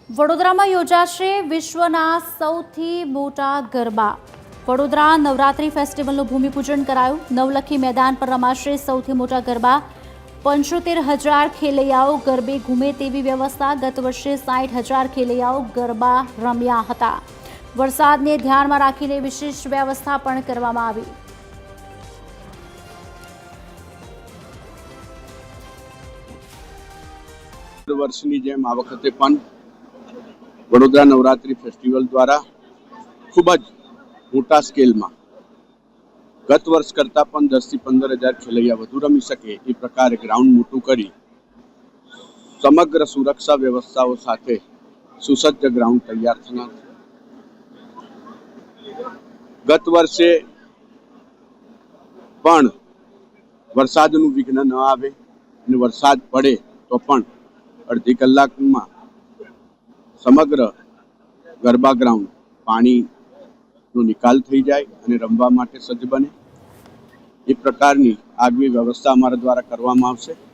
વડોદરામાં યોજાશે વિશ્વના સૌથી મોટા ગરબા। વડોદરા નવરાત્રી ફેસ્ટિવલનું ભૂમિપૂજન કરાયું। નવલખી મેદાન પર રમાશે સૌથી મોટા ગરબા। 75,000 ખેલૈયાઓ ગરબે ઘૂમે તેવી વ્યવસ્થા। ગત વર્ષે 60,000 ખેલૈયાઓ ગરબા રમ્યા હતા। વરસાદને ધ્યાનમાં રાખીને વિશેષ વ્યવસ્થા પણ કરવામાં આવી। વર્ષની જેમ આ વખતે પણ વડોદરા નવરાત્રી ફેસ્ટિવલ દ્વારા ખૂબ જ મોટા સ્કેલમાં ગત વર્ષ કરતાં પણ 10 થી 15,000 ખેલૈયા વધુ રમી શકે એ પ્રકારે ગ્રાઉન્ડ મોટું કરી સમગ્ર સુરક્ષા વ્યવસ્થાઓ સાથે સુસજ્જ ગ્રાઉન્ડ તૈયાર થનાર છે। ગત વર્ષે પણ વરસાદનું વિઘ્ન ન આવે અને વરસાદ પડે તો પણ અડધી કલાકમાં સમગ્ર ગરબા ગ્રાઉન્ડ પાણીનો નિકાલ થઈ જાય અને રમવા માટે સજ્જ બને એ પ્રકારની આગવી વ્યવસ્થા અમારા દ્વારા કરવામાં આવશે।